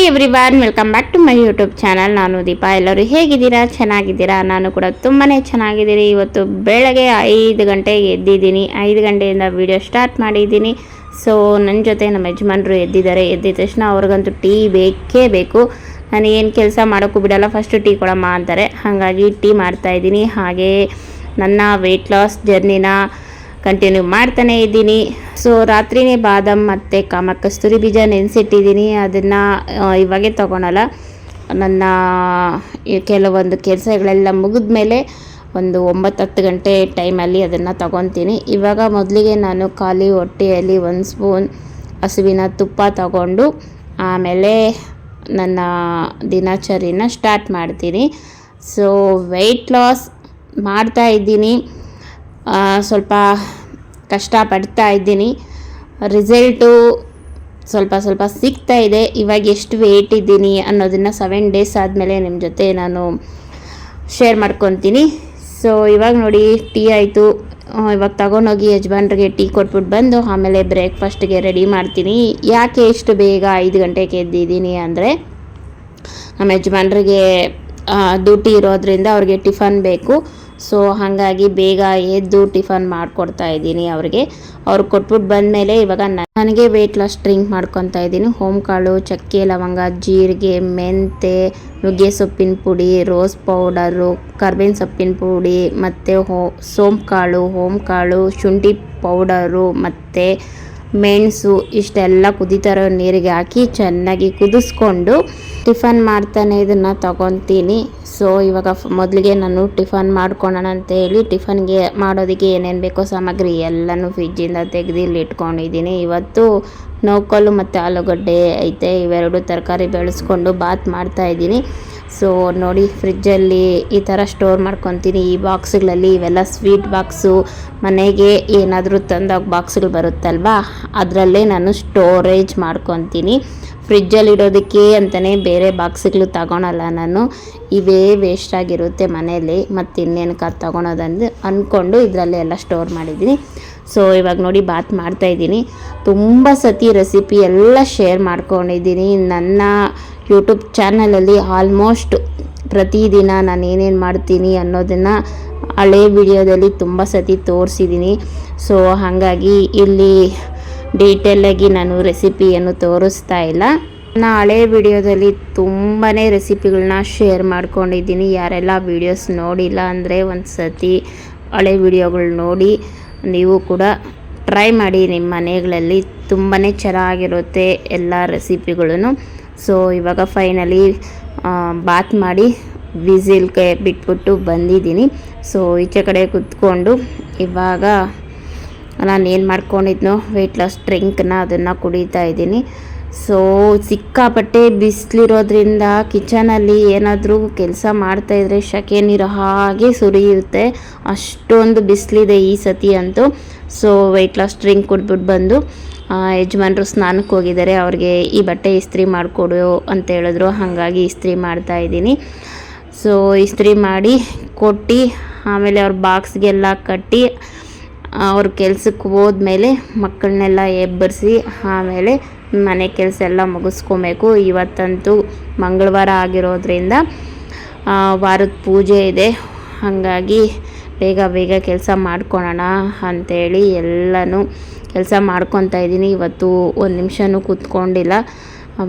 Everyone, welcome back to my YouTube channel. ನಾನು ದೀಪಾ. ಎಲ್ಲರೂ ಹೇಗಿದ್ದೀರಾ? ಚೆನ್ನಾಗಿದ್ದೀರಾ? ನಾನು ಕೂಡ ತುಂಬಾ ಚೆನ್ನಾಗಿದ್ದೀನಿ. ಇವತ್ತು ಬೆಳಗ್ಗೆ 5 ಗಂಟೆಗೆ ಎದ್ದಿದ್ದೀನಿ. 5 ಗಂಟೆಯಿಂದ ವಿಡಿಯೋ ಸ್ಟಾರ್ಟ್ ಮಾಡಿದ್ದೀನಿ. ಸೊ ನನ್ನ ಜೊತೆ ನಮ್ಮ ಯಜಮಾನರು ಎದ್ದಿದ್ದಾರೆ. ಎದ್ದಿದ ತಕ್ಷಣ ಅವ್ರಿಗಂತೂ ಟೀ ಬೇಕೇ ಬೇಕು. ನಾನು ಏನು ಕೆಲಸ ಮಾಡೋಕ್ಕೂ ಬಿಡಲ್ಲ, ಫಸ್ಟು ಟೀ ಕೊಡಮ್ಮ ಅಂತಾರೆ. ಹಾಗಾಗಿ ಟೀ ಮಾಡ್ತಾಯಿದ್ದೀನಿ. ಹಾಗೇ ನನ್ನ ವೆಯ್ಟ್ ಲಾಸ್ ಜರ್ನಿನ ಕಂಟಿನ್ಯೂ ಮಾಡ್ತಾನೇ ಇದ್ದೀನಿ. ಸೊ ರಾತ್ರಿನೇ ಬಾದಾಮ್ ಮತ್ತು ಕಸ್ತೂರಿ ಬೀಜ ನೆನೆಸಿಟ್ಟಿದ್ದೀನಿ. ಅದನ್ನು ಇವಾಗೇ ತೊಗೊಳಲ್ಲ. ನನ್ನ ಕೆಲವೊಂದು ಕೆಲಸಗಳೆಲ್ಲ ಮುಗಿದ ಮೇಲೆ ಒಂದು 9-10 ಗಂಟೆ ಟೈಮಲ್ಲಿ ಅದನ್ನು ತೊಗೊತೀನಿ. ಇವಾಗ ಮೊದಲಿಗೆ ನಾನು ಖಾಲಿ ಹೊಟ್ಟೆಯಲ್ಲಿ 1 ಸ್ಪೂನ್ ಹಸುವಿನ ತುಪ್ಪ ತಗೊಂಡು ಆಮೇಲೆ ನನ್ನ ದಿನಚರಿನ ಸ್ಟಾರ್ಟ್ ಮಾಡ್ತೀನಿ. ಸೊ ವೆಯ್ಟ್ ಲಾಸ್ ಮಾಡ್ತಾಯಿದ್ದೀನಿ, ಸ್ವಲ್ಪ ಕಷ್ಟಪಡ್ತಾ ಇದ್ದೀನಿ. ರಿಸಲ್ಟು ಸ್ವಲ್ಪ ಸಿಗ್ತಾ ಇದೆ. ಇವಾಗ ಎಷ್ಟು ವೆಯ್ಟ್ ಇದ್ದೀನಿ ಅನ್ನೋದನ್ನು 7 ಡೇಸ್ ಆದಮೇಲೆ ನಿಮ್ಮ ಜೊತೆ ನಾನು ಶೇರ್ ಮಾಡ್ಕೊತೀನಿ. ಸೊ ಇವಾಗ ನೋಡಿ ಟೀ ಆಯಿತು. ಇವಾಗ ತಗೊಂಡೋಗಿ ಯಜಮಾನ್ರಿಗೆ ಟೀ ಕೊಟ್ಬಿಟ್ಟು ಬಂದು ಆಮೇಲೆ ಬ್ರೇಕ್ಫಾಸ್ಟ್ಗೆ ರೆಡಿ ಮಾಡ್ತೀನಿ. ಯಾಕೆ ಇಷ್ಟು ಬೇಗ 5 ಗಂಟೆಗೆ ಎದ್ದಿದ್ದೀನಿ ಅಂದರೆ, ನಮ್ಮ ಯಜಮಾನ್ರಿಗೆ ಡ್ಯೂಟಿ ಇರೋದ್ರಿಂದ ಅವ್ರಿಗೆ ಟಿಫನ್ ಬೇಕು. ಸೊ ಹಾಗಾಗಿ ಬೇಗ ಎದ್ದು ಟಿಫನ್ ಮಾಡಿಕೊಡ್ತಾ ಇದ್ದೀನಿ ಅವ್ರಿಗೆ. ಅವ್ರು ಕೊಟ್ಬಿಟ್ಟು ಬಂದಮೇಲೆ ಇವಾಗ ನನಗೆ ವೆಯ್ಟ್ ಲಾಸ್ ಡ್ರಿಂಕ್ ಮಾಡ್ಕೊತಾ ಇದ್ದೀನಿ. ಹೋಮ್ಕಾಳು, ಚಕ್ಕೆ, ಲವಂಗ, ಜೀರಿಗೆ, ಮೆಂತೆ, ನುಗ್ಗೆ ಸೊಪ್ಪಿನ ಪುಡಿ, ರೋಸ್ ಪೌಡರು, ಕರ್ಬೇವಿನ ಸೊಪ್ಪಿನ ಪುಡಿ ಮತ್ತು ಸೋಂಪು ಕಾಳು, ಶುಂಠಿ ಪೌಡರು ಮತ್ತು ಮೆಣಸು ಇಷ್ಟೆಲ್ಲ ಕುದೀತಾರೋ ನೀರಿಗೆ ಹಾಕಿ ಚೆನ್ನಾಗಿ ಕುದಿಸ್ಕೊಂಡು ಟಿಫನ್ ಮಾಡ್ತಾನೆ ಇದನ್ನು ತಗೊತೀನಿ. ಸೊ ಇವಾಗ ಮೊದಲಿಗೆ ನಾನು ಟಿಫನ್ ಮಾಡ್ಕೊಳ್ಳೋಣ ಅಂತೇಳಿ ಟಿಫನ್ಗೆ ಮಾಡೋದಕ್ಕೆ ಏನೇನು ಬೇಕೋ ಸಾಮಗ್ರಿ ಎಲ್ಲನೂ ಫ್ರಿಜ್ಜಿಂದ ತೆಗೆದು ಇಲ್ಲಿ ಇಟ್ಕೊಂಡಿದ್ದೀನಿ. ಇವತ್ತು ನೌಕಲ್ಲು ಮತ್ತು ಆಲೂಗಡ್ಡೆ ಐತೆ. ಇವೆರಡು ತರಕಾರಿ ಬೆಳೆಸ್ಕೊಂಡು ಬಾತ್ ಮಾಡ್ತಾಯಿದ್ದೀನಿ. ಸೊ ನೋಡಿ, ಫ್ರಿಜ್ಜಲ್ಲಿ ಈ ಥರ ಸ್ಟೋರ್ ಮಾಡ್ಕೊತೀನಿ. ಈ ಬಾಕ್ಸ್ಗಳಲ್ಲಿ ಇವೆಲ್ಲ ಸ್ವೀಟ್ ಬಾಕ್ಸು, ಮನೆಗೆ ಏನಾದರೂ ತಂದಾಗ ಬಾಕ್ಸ್ಗಳು ಬರುತ್ತಲ್ವಾ, ಅದರಲ್ಲೇ ನಾನು ಸ್ಟೋರೇಜ್ ಮಾಡ್ಕೊತೀನಿ. ಫ್ರಿಜ್ಜಲ್ಲಿ ಇಡೋದಕ್ಕೆ ಅಂತಲೇ ಬೇರೆ ಬಾಕ್ಸ್ಗಳು ತಗೊಳಲ್ಲ ನಾನು. ಇವೇ ವೇಸ್ಟ್ ಆಗಿರುತ್ತೆ ಮನೆಯಲ್ಲಿ, ಮತ್ತು ಇನ್ನೇನಕ್ಕೆ ತಗೊಳೋದಂದು ಅಂದ್ಕೊಂಡು ಇದರಲ್ಲೇ ಎಲ್ಲ ಸ್ಟೋರ್ ಮಾಡಿದ್ದೀನಿ. ಸೊ ಇವಾಗ ನೋಡಿ ಬಾತ್ ಮಾಡ್ತಾಯಿದ್ದೀನಿ. ತುಂಬ ಸತಿ ರೆಸಿಪಿ ಎಲ್ಲ ಶೇರ್ ಮಾಡ್ಕೊಂಡಿದ್ದೀನಿ ನನ್ನ ಯೂಟ್ಯೂಬ್ ಚಾನಲಲ್ಲಿ. ಆಲ್ಮೋಸ್ಟ್ ಪ್ರತಿದಿನ ನಾನು ಏನೇನು ಮಾಡ್ತೀನಿ ಅನ್ನೋದನ್ನು ಹಳೆ ವಿಡಿಯೋದಲ್ಲಿ ತುಂಬ ಸತಿ ತೋರಿಸಿದ್ದೀನಿ. ಸೊ ಹಾಗಾಗಿ ಇಲ್ಲಿ ಡೀಟೇಲಾಗಿ ನಾನು ರೆಸಿಪಿಯನ್ನು ತೋರಿಸ್ತಾ ಇಲ್ಲ. ನಾನು ಹಳೆ ವಿಡಿಯೋದಲ್ಲಿ ತುಂಬಾ ರೆಸಿಪಿಗಳನ್ನ ಶೇರ್ ಮಾಡ್ಕೊಂಡಿದ್ದೀನಿ. ಯಾರೆಲ್ಲ ವೀಡಿಯೋಸ್ ನೋಡಿಲ್ಲ ಅಂದರೆ ಒಂದು ಸತಿ ಹಳೆ ವಿಡಿಯೋಗಳು ನೋಡಿ ನೀವು ಕೂಡ ಟ್ರೈ ಮಾಡಿ ನಿಮ್ಮ ಮನೆಗಳಲ್ಲಿ. ತುಂಬಾ ಚೆನ್ನಾಗಿರುತ್ತೆ ಎಲ್ಲ ರೆಸಿಪಿಗಳೂ. ಸೊ ಇವಾಗ ಫೈನಲಿ ಬಾತ್ ಮಾಡಿ ವಿಸಿಲ್ಗೆ ಬಿಟ್ಬಿಟ್ಟು ಬಂದಿದ್ದೀನಿ. ಸೊ ಈಚೆ ಕಡೆ ಕುತ್ಕೊಂಡು ಇವಾಗ ನಾನು ಏನು ಮಾಡ್ಕೊಂಡಿದ್ನೋ ವೆಯ್ಟ್ ಲಾಸ್ ಡ್ರಿಂಕ್ನ ಅದನ್ನು ಕುಡಿತಾ ಇದ್ದೀನಿ. ಸೊ ಸಿಕ್ಕಾಪಟ್ಟೆ ಬಿಸಿಲಿರೋದ್ರಿಂದ ಕಿಚನಲ್ಲಿ ಏನಾದರೂ ಕೆಲಸ ಮಾಡ್ತಾಯಿದ್ರೆ ಶಕೆ ನೀರು ಹಾಗೆ ಸುರಿಯುತ್ತೆ, ಅಷ್ಟೊಂದು ಬಿಸಿಲಿದೆ ಈ ಸತಿ ಅಂತೂ. ಸೊ ವೆಯ್ಟ್ ಲಾಸ್ ಡ್ರಿಂಕ್ ಕುಡ್ಬಿಟ್ಟು ಬಂದು ಯಜಮಾನರು ಸ್ನಾನಕ್ಕೆ ಹೋಗಿದ್ದಾರೆ. ಅವ್ರಿಗೆ ಈ ಬಟ್ಟೆ ಇಸ್ತ್ರಿ ಮಾಡಿಕೊಡು ಅಂತ ಹೇಳಿದ್ರು. ಹಾಗಾಗಿ ಇಸ್ತ್ರಿ ಮಾಡ್ತಾಯಿದ್ದೀನಿ. ಸೊ ಇಸ್ತ್ರಿ ಮಾಡಿ ಕೊಟ್ಟು ಆಮೇಲೆ ಅವ್ರ ಬಾಕ್ಸ್ಗೆಲ್ಲ ಕಟ್ಟಿ ಅವ್ರ ಕೆಲ್ಸಕ್ಕೆ ಹೋದ್ಮೇಲೆ ಮಕ್ಕಳನ್ನೆಲ್ಲ ಎಬ್ಬರಿಸಿ ಆಮೇಲೆ ಮನೆ ಕೆಲಸ ಎಲ್ಲ ಮುಗಿಸ್ಕೊಬೇಕು. ಇವತ್ತಂತೂ ಮಂಗಳವಾರ ಆಗಿರೋದ್ರಿಂದ ವಾರದ ಪೂಜೆ ಇದೆ. ಹಾಗಾಗಿ ಬೇಗ ಕೆಲಸ ಮಾಡ್ಕೊಳೋಣ ಅಂಥೇಳಿ ಎಲ್ಲನೂ ಕೆಲಸ ಮಾಡ್ಕೊತಾ ಇದ್ದೀನಿ. ಇವತ್ತು 1 ನಿಮಿಷನೂ ಕೂತ್ಕೊಂಡಿಲ್ಲ.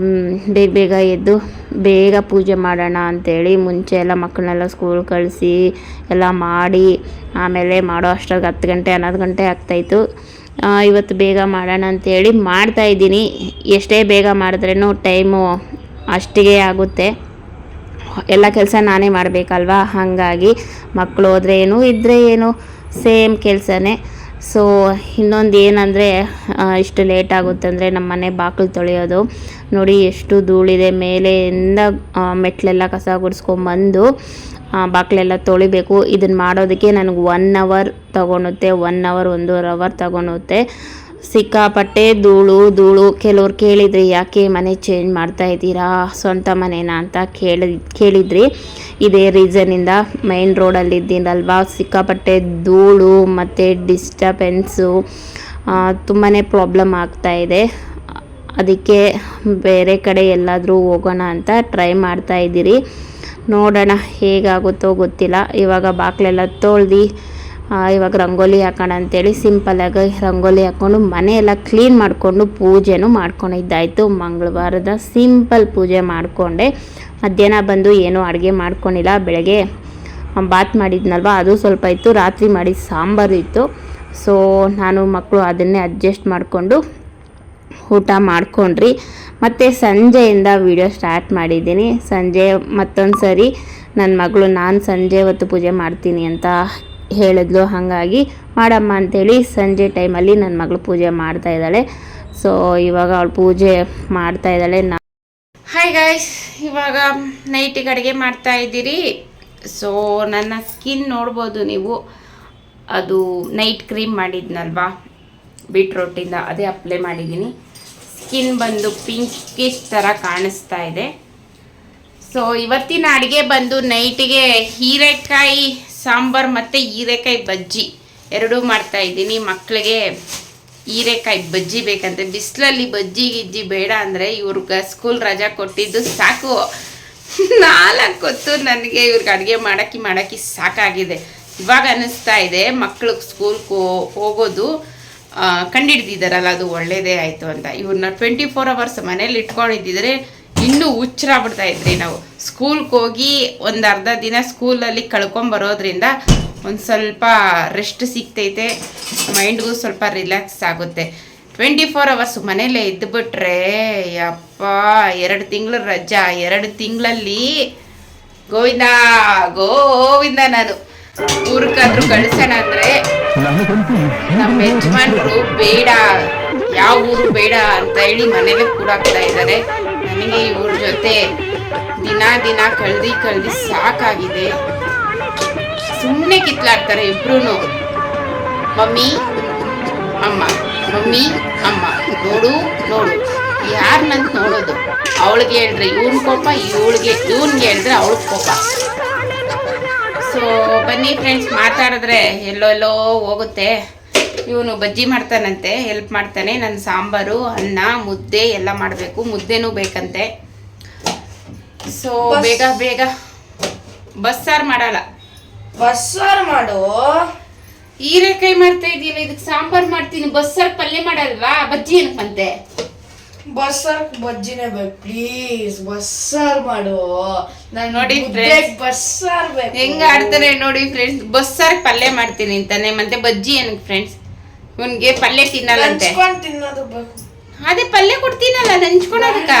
ಬೇಗ ಎದ್ದು ಬೇಗ ಪೂಜೆ ಮಾಡೋಣ ಅಂಥೇಳಿ ಮುಂಚೆ ಎಲ್ಲ ಮಕ್ಕಳನ್ನೆಲ್ಲ ಸ್ಕೂಲ್ ಕಳಿಸಿ ಎಲ್ಲ ಮಾಡಿ ಆಮೇಲೆ ಮಾಡೋ ಅಷ್ಟ್ರಾಗ 10 ಗಂಟೆ 11 ಗಂಟೆ ಆಗ್ತಾಯಿತ್ತು. ಇವತ್ತು ಬೇಗ ಮಾಡೋಣ ಅಂಥೇಳಿ ಮಾಡ್ತಾಯಿದ್ದೀನಿ. ಎಷ್ಟೇ ಬೇಗ ಮಾಡಿದ್ರೂ ಟೈಮು ಅಷ್ಟಿಗೆ ಆಗುತ್ತೆ. ಎಲ್ಲ ಕೆಲಸ ನಾನೇ ಮಾಡಬೇಕಲ್ವಾ. ಹಾಗಾಗಿ ಮಕ್ಕಳು ಹೋದ್ರೆ ಏನು ಇದ್ದರೆ ಏನು ಸೇಮ್ ಕೆಲಸನೇ. ಸೊ ಇನ್ನೊಂದು ಏನಂದರೆ, ಇಷ್ಟು ಲೇಟ್ ಆಗುತ್ತೆ ಅಂದರೆ ನಮ್ಮ ಮನೆ ಬಾಗಿಲು ತೊಳೆಯೋದು. ನೋಡಿ ಎಷ್ಟು ಧೂಳಿದೆ. ಮೇಲೆಯಿಂದ ಮೆಟ್ಲೆಲ್ಲ ಕಸ ಗುಡಿಸ್ಕೊಂಬಂದು ಬಾಗಿಲೆಲ್ಲ ತೊಳಿಬೇಕು. ಇದನ್ನು ಮಾಡೋದಕ್ಕೆ ನನಗೆ 1 ಅವರ್ ತೊಗೊಳುತ್ತೆ. 1 ಅವರ್ 1.5 ಅವರ್ ತೊಗೊಳುತ್ತೆ. ಸಿಕ್ಕಾಪಟ್ಟೆ ಧೂಳು. ಕೆಲವ್ರು ಕೇಳಿದ್ರಿ ಯಾಕೆ ಮನೆ ಚೇಂಜ್ ಮಾಡ್ತಾ ಇದ್ದೀರಾ, ಸ್ವಂತ ಮನೇನ ಅಂತ ಕೇಳಿದ್ರಿ. ಇದೇ ರೀಸನಿಂದ ಮೈನ್ ರೋಡಲ್ಲಿದ್ದೀನಲ್ವಾ, ಸಿಕ್ಕಾಪಟ್ಟೆ ಧೂಳು ಮತ್ತು ಡಿಸ್ಟರ್ಬೆನ್ಸು ತುಂಬಾ ಪ್ರಾಬ್ಲಮ್ ಆಗ್ತಾಯಿದೆ. ಅದಕ್ಕೆ ಬೇರೆ ಕಡೆ ಎಲ್ಲಾದರೂ ಹೋಗೋಣ ಅಂತ ಟ್ರೈ ಮಾಡ್ತಾಯಿದ್ದೀರಿ. ನೋಡೋಣ ಹೇಗಾಗುತ್ತೋ ಗೊತ್ತಿಲ್ಲ. ಇವಾಗ ಬಾಗಿಲೆಲ್ಲ ತೊಳ್ದು ಇವಾಗ ರಂಗೋಲಿ ಹಾಕೋಣ ಅಂತೇಳಿ ಸಿಂಪಲ್ಲಾಗಿ ರಂಗೋಲಿ ಹಾಕ್ಕೊಂಡು ಮನೆಯೆಲ್ಲ ಕ್ಲೀನ್ ಮಾಡಿಕೊಂಡು ಪೂಜೆನೂ ಮಾಡ್ಕೊಂಡಿದ್ದಾಯಿತು. ಮಂಗಳವಾರದ ಸಿಂಪಲ್ ಪೂಜೆ ಮಾಡಿಕೊಂಡೆ. ಮಧ್ಯಾಹ್ನ ಬಂದು ಏನೂ ಅಡುಗೆ ಮಾಡ್ಕೊಂಡಿಲ್ಲ. ಬೆಳಗ್ಗೆ ಬಾತ್ ಮಾಡಿದ್ನಲ್ವ ಅದು ಸ್ವಲ್ಪ ಇತ್ತು, ರಾತ್ರಿ ಮಾಡಿದ ಸಾಂಬಾರು ಇತ್ತು. ಸೊ ನಾನು ಮಕ್ಕಳು ಅದನ್ನೇ ಅಡ್ಜಸ್ಟ್ ಮಾಡಿಕೊಂಡು ಊಟ ಮಾಡ್ಕೊಂಡ್ರಿ. ಮತ್ತು ಸಂಜೆಯಿಂದ ವಿಡಿಯೋ ಸ್ಟಾರ್ಟ್ ಮಾಡಿದ್ದೀನಿ. ಸಂಜೆ ಮತ್ತೊಂದು ಸರಿ ನನ್ನ ಮಗಳು ನಾನು ಸಂಜೆ ಹೊತ್ತು ಪೂಜೆ ಮಾಡ್ತೀನಿ ಅಂತ ಹೇಳಿದ್ಲು. ಹಾಗಾಗಿ ಮಾಡಮ್ಮ ಅಂಥೇಳಿ ಸಂಜೆ ಟೈಮಲ್ಲಿ ನನ್ನ ಮಗಳು ಪೂಜೆ ಮಾಡ್ತಾಯಿದ್ದಾಳೆ. ಸೊ ಇವಾಗ ಅವಳು ಪೂಜೆ ಮಾಡ್ತಾಯಿದ್ದಾಳೆ. ಹಾಯ್ ಗಾಯ್ಸ್, ಇವಾಗ ನೈಟಿಗೆ ಅಡುಗೆ ಮಾಡ್ತಾಯಿದ್ದೀರಿ. ಸೊ ನನ್ನ ಸ್ಕಿನ್ ನೋಡ್ಬೋದು ನೀವು, ಅದು ನೈಟ್ ಕ್ರೀಮ್ ಮಾಡಿದ್ನಲ್ವಾ ಬೀಟ್ರೋಟಿಂದ, ಅದೇ ಅಪ್ಲೈ ಮಾಡಿದ್ದೀನಿ. ಸ್ಕಿನ್ ಬಂದು ಪಿಂಕಿಶ್ ಥರ ಕಾಣಿಸ್ತಾ ಇದೆ. ಸೊ ಇವತ್ತಿನ ಅಡುಗೆ ಬಂದು ನೈಟಿಗೆ ಹೀರೆಕಾಯಿ ಸಾಂಬಾರು ಮತ್ತು ಹೀರೆಕಾಯಿ ಬಜ್ಜಿ ಎರಡೂ ಮಾಡ್ತಾಯಿದ್ದೀನಿ. ಮಕ್ಕಳಿಗೆ ಹೀರೆಕಾಯಿ ಬಜ್ಜಿ ಬೇಕಂತೆ. ಬಿಸಿಲಲ್ಲಿ ಬಜ್ಜಿ ಗಿಜ್ಜಿ ಬೇಡ ಅಂದರೆ ಇವ್ರಿಗೆ ಸ್ಕೂಲ್ ರಜಾ ಕೊಟ್ಟಿದ್ದು ಸಾಕು. 4 ಹೊತ್ತು ನನಗೆ ಇವ್ರಿಗೆ ಅಡುಗೆ ಮಾಡೋಕ್ಕೆ ಸಾಕಾಗಿದೆ. ಇವಾಗ ಅನ್ನಿಸ್ತಾ ಇದೆ ಮಕ್ಕಳಿಗೆ ಸ್ಕೂಲ್ಗೆ ಹೋಗೋದು ಕಂಡಿಡ್ದಿದ್ದಾರಲ್ಲ ಅದು ಒಳ್ಳೆಯದೇ ಆಯಿತು ಅಂತ. ಇವ್ರನ್ನ 24 ಅವರ್ಸ್ ಮನೇಲಿ ಇಟ್ಕೊಂಡಿದ್ದಿದ್ರೆ ಇನ್ನೂ ಹುಚ್ಚರಾಗ್ಬಿಡ್ತಾಯಿದ್ರಿ ನಾವು. ಸ್ಕೂಲ್ಗೆ ಹೋಗಿ ಒಂದು ಅರ್ಧ ದಿನ ಸ್ಕೂಲಲ್ಲಿ ಕಳ್ಕೊಂಬರೋದ್ರಿಂದ ಒಂದು ಸ್ವಲ್ಪ ರೆಸ್ಟ್ ಸಿಗ್ತೈತೆ, ಮೈಂಡ್ಗೂ ಸ್ವಲ್ಪ ರಿಲ್ಯಾಕ್ಸ್ ಆಗುತ್ತೆ. 24 ಅವರ್ಸ್ ಮನೇಲೇ ಇದ್ದುಬಿಟ್ರೆ ಯಪ್ಪ 2 ತಿಂಗಳು ರಜಾ. 2 ತಿಂಗಳಲ್ಲಿ ಗೋವಿಂದ ಗೋವಿಂದ. ನಾನು ಊರ್ಗಾದ್ರೂ ಕಳಿಸೋಣ ಅಂದರೆ ನಮ್ಮ ಯಜಮಾನ್ರು ಬೇಡ, ಯಾವ ಊರು ಬೇಡ ಅಂತ ಹೇಳಿ ಮನೇಲೆ ಕೂಡಾಕ್ತಾ ಇದ್ದಾರೆ. ನನಗೆ ಇವ್ರ ಜೊತೆ ದಿನ ಕಳ್ದು ಸಾಕಾಗಿದೆ. ಸುಮ್ಮನೆ ಕಿತ್ಲಾಡ್ತಾರೆ ಇಬ್ರು. ಮಮ್ಮಿ ಅಮ್ಮ ಮಮ್ಮಿ ಅಮ್ಮ, ನೋಡು ಯಾರನ್ನಂತ ನೋಡೋದು. ಅವಳಿಗೆ ಹೇಳಿದ್ರೆ ಇವನ್ ಕೋಪ, ಇವನ್ಗೆ ಹೇಳಿದ್ರೆ ಅವಳಿಗೆ ಕೋಪ. ಸೊ ಬನ್ನಿ ಫ್ರೆಂಡ್ಸ್, ಮಾತಾಡಿದ್ರೆ ಎಲ್ಲೋ ಹೋಗುತ್ತೆ. ಇವನು ಬಜ್ಜಿ ಮಾಡ್ತಾನಂತೆ, ಹೆಲ್ಪ್ ಮಾಡ್ತಾನೆ. ನನ್ನ ಸಾಂಬಾರು, ಅನ್ನ, ಮುದ್ದೆ ಎಲ್ಲ ಮಾಡಬೇಕು. ಮುದ್ದೆನೂ ಬೇಕಂತೆ. ಸೊ ಬೇಗ ಬಸ್ಸಾರು ಮಾಡಲ್ಲ, ಬಸ್ಸಾರು ಮಾಡು. ಹೀರೆಕಾಯಿ ಮಾಡ್ತಾ ಇದೀನಿ, ಇದಕ್ಕೆ ಸಾಂಬಾರು ಮಾಡ್ತೀನಿ. ಬಸ್ಸಾರು ಪಲ್ಯ ಮಾಡಲ್ವಾ? ಬಜ್ಜಿ ಏನಕ್ಕೆ ಬಂತೆ? ಬಸ್ಸಾರು ಬಜ್ಜಿನೇ ಬೇಕು ಪ್ಲೀಸ್. ಬಸ್ಸಾರು ಮಾಡು. ನಾನು ನೋಡಿ ಬಸ್ಸಾರು ಬೇಕು. ಹೆಂಗ ಆಡ್ತಾನೆ ನೋಡಿ ಫ್ರೆಂಡ್ಸ್. ಬಸ್ಸಾರು ಪಲ್ಯ ಮಾಡ್ತೀನಿ ಅಂತಾನೆ, ಮತ್ತೆ ಬಜ್ಜಿ ಏನಕ್ಕೆ ಫ್ರೆಂಡ್ಸ್? ಇವನ್ಗೆ ಪಲ್ಯ ತಿನ್ನಲ್ಲಂತೆ. ತಿನ್ನೋದು ಬೇಕು. ಅದೇ ಪಲ್ಯ ಕೊಡ್ತೀನಲ್ಲ ನಂಚ್ಕೊಳೋದಕ್ಕ.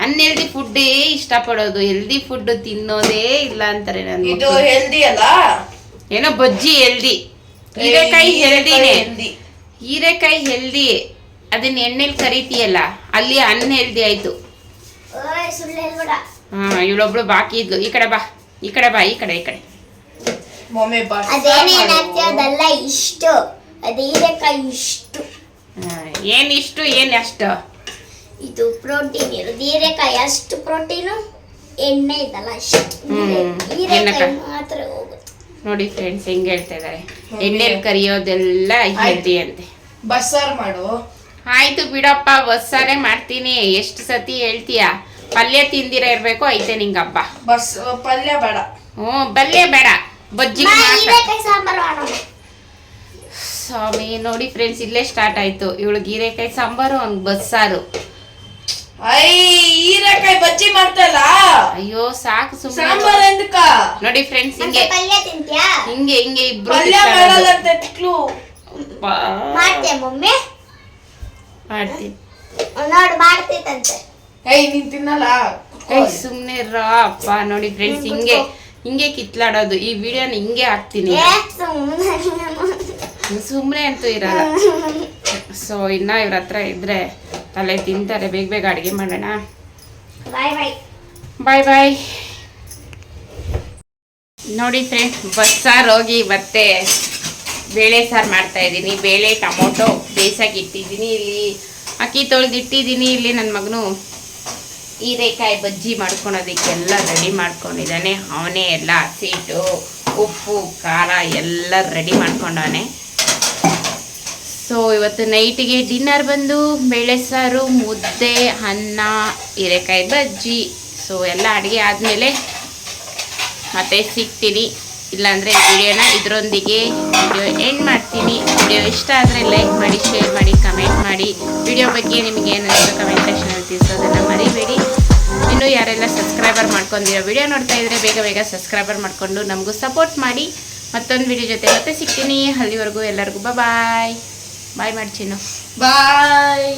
ಅನ್ಹೆಲ್ದಿ ಫುಡ್ಡೇ ಇಷ್ಟಪಡೋದು, ಹೆಲ್ದಿ ಫುಡ್ ತಿನ್ನೋದೇ ಇಲ್ಲ ಅಂತಾರೆ. ನನ್ನ ಇದು ಹೆಲ್ದಿ ಅಲ್ಲ, ಏನೋ ಬಜ್ಜಿ ಹೆಲ್ದಿ, ಹೀರೆಕಾಯಿ ಹೆಲ್ದಿನೇ. ಹೀರೆಕಾಯಿ ಹೆಲ್ದಿ, ಅದನ್ನ ಎಣ್ಣೆಲಿ ಕರಿತೀಯಲ್ಲ ಅಲ್ಲಿ ಅನ್ಹೆಲ್ದಿ ಆಯ್ತು. ಇವಳೊಬ್ಳು ಬಾಕಿ ಇದ್ಲು. ಈ ಕಡೆ ಬಾ. ಮಮ್ಮಿ ಅದೆಲ್ಲ ಇಷ್ಟು, ಅದು ಹೀರೆಕಾಯಿ ಇಷ್ಟು. ಏನ್ ಇಷ್ಟು ಏನ್ ಅಷ್ಟು? ಇದು ಪ್ರೋಟೀನ್ ಇರೋದು. ಹೀರೆಕಾಯಿ ಅಷ್ಟು ಪ್ರೋಟೀನು, ಎಣ್ಣೆ ಇದಲ್ಲ ಅಷ್ಟು. ಹೀರೆಕಾಯಿ ಮಾತ್ರ ಹೋಗುತ್ತೆ. ನೋಡಿ ಫ್ರೆಂಡ್ಸ್ ಹೆಂಗ್ ಹೇಳ್ತಾ ಇದಾರೆ, ಎಣ್ಣೆಲಿ ಕರಿಯೋದೆಲ್ಲ ಹೆಲ್ದಿ ಅಂತೆ. ಬಸ್ಸಾರು ಮಾಡು. ಆಯ್ತು ಬಿಡಪ್ಪ, ಬಸ್ಸಾರೇ ಮಾಡ್ತೀನಿ. ಎಷ್ಟು ಸತಿ ಹೇಳ್ತೀಯ? ಪಲ್ಯ ತಿಂದಿರ ಇರ್ಬೇಕು ಐತೆ ನಿಂಗೆ ಹಬ್ಬ. ಪಲ್ಯ ಬೇಡ. ಪಲ್ಯ ಬೇಡ, ಬಜ್ಜಿಗೆ ಸಾಂಬಾರು ಮಾಡೋಣ. ಸ್ವಾಮಿ ನೋಡಿ ಫ್ರೆಂಡ್ಸ್, ಇಲ್ಲೇ ಸ್ಟಾರ್ಟ್ ಆಯ್ತು. ಇವಳಿಗೆ ಹೀರೆಕಾಯಿ ಸಾಂಬಾರು, ಅವ್ನಿಗೆ ಬಸ್ಸಾರು. ಹೀರೆಕಾಯಿ ಬಜ್ಜಿ ಮಾಡ್ತಲ್ಲ. ಅಯ್ಯೋ ಸಾಕು ಸುಮ್ಮನೆ. ಸಾಂಬಾರ್ ಎಂದಕ್ಕ? ನೋಡಿ ಫ್ರೆಂಡ್ಸ್ ಹಿಂಗೆ ಪಲ್ಯ ತಿಂತ್ಯಾ? ಹಿಂಗೆ ಇಬ್ರು ಪಲ್ಯ ಮಾಡಲ್ಲ ಅಂತ ತಿಕ್ಲು. ಮಾಡ್ತೀಯ ಮಮ್ಮಿ? ಮಾಡ್ತೀನಿ ನೋಡು, ಮಾಡ್ತೈತಂತೆ. ನೀನ್ ತಿನ್ನಲ್ಲ? ಸುಮ್ನೆ ಅಪ್ಪ. ನೋಡಿ ಫ್ರೆಂಡ್ಸ್ ಹಿಂಗೆ ಕಿತ್ಲಾಡೋದು. ಈ ವಿಡಿಯೋನ ಹಿಂಗೆ ಹಾಕ್ತೀನಿ. ಸುಮ್ಮನೆ ಅಂತೂ ಇರಲ್ಲ. ಸೊ ಇನ್ನ ಇವ್ರ ಹತ್ರ ಇದ್ರೆ ತಲೆ ತಿಂತಾರೆ. ಬೇಗ ಅಡುಗೆ ಮಾಡೋಣ. ಬಾಯ್. ನೋಡಿ ಫ್ರೆಂಡ್ಸ್, ಬಸ್ಸಾರು ಹೋಗಿ ಮತ್ತೆ ಬೇಳೆ ಸಾರು ಮಾಡ್ತಾ ಇದ್ದೀನಿ. ಬೇಳೆ ಟೊಮೊಟೊ ಬೇಯಿಸಕ್ಕೆ ಇಟ್ಟಿದ್ದೀನಿ. ಇಲ್ಲಿ ಅಕ್ಕಿ ತೊಳೆದಿಟ್ಟಿದ್ದೀನಿ. ಇಲ್ಲಿ ನನ್ನ ಮಗನು ಹೀರೆಕಾಯಿ ಬಜ್ಜಿ ಮಾಡ್ಕೊಳೋದಕ್ಕೆಲ್ಲ ರೆಡಿ ಮಾಡ್ಕೊಂಡಿದ್ದಾನೆ. ಅವನೇ ಎಲ್ಲ ಹಸಿಟ್ಟು, ಉಪ್ಪು, ಖಾರ ಎಲ್ಲ ರೆಡಿ ಮಾಡ್ಕೊಂಡವನೆ. ಸೊ ಇವತ್ತು ನೈಟಿಗೆ ಡಿನ್ನರ್ ಬಂದು ಬೇಳೆ ಸಾರು, ಮುದ್ದೆ, ಅನ್ನ, ಹೀರೆಕಾಯಿ ಬಜ್ಜಿ. ಸೊ ಎಲ್ಲ ಅಡುಗೆ ಆದಮೇಲೆ ಮತ್ತೆ ಸಿಗ್ತೀನಿ. ಇಲ್ಲಾಂದರೆ ವಿಡಿಯೋನ ಇದರೊಂದಿಗೆ ವಿಡಿಯೋ ಎಂಡ್ ಮಾಡ್ತೀನಿ. ವಿಡಿಯೋ ಇಷ್ಟ ಆದರೆ ಲೈಕ್ ಮಾಡಿ, ಶೇರ್ ಮಾಡಿ, ಕಮೆಂಟ್ ಮಾಡಿ. ವಿಡಿಯೋ ಬಗ್ಗೆ ನಿಮಗೆ ಏನಾದರೂ ಕಮೆಂಟ್ ಸೆಕ್ಷನಲ್ಲಿ ತಿಳಿಸೋದನ್ನು ಮರಿಬೇಡಿ. ಇನ್ನೂ ಯಾರೆಲ್ಲ ಸಬ್ಸ್ಕ್ರೈಬರ್ ಮಾಡ್ಕೊಂಡಿರೋ ವಿಡಿಯೋ ನೋಡ್ತಾ ಇದ್ದರೆ ಬೇಗ ಬೇಗ ಸಬ್ಸ್ಕ್ರೈಬರ್ ಮಾಡಿಕೊಂಡು ನಮಗೂ ಸಪೋರ್ಟ್ ಮಾಡಿ. ಮತ್ತೊಂದು ವಿಡಿಯೋ ಜೊತೆ ಮತ್ತೆ ಸಿಗ್ತೀನಿ. ಅಲ್ಲಿವರೆಗೂ ಎಲ್ಲರಿಗೂ ಬಾಯ್ ಮಾಡಿ ಚಿನ್ನು. ಬಾಯ್.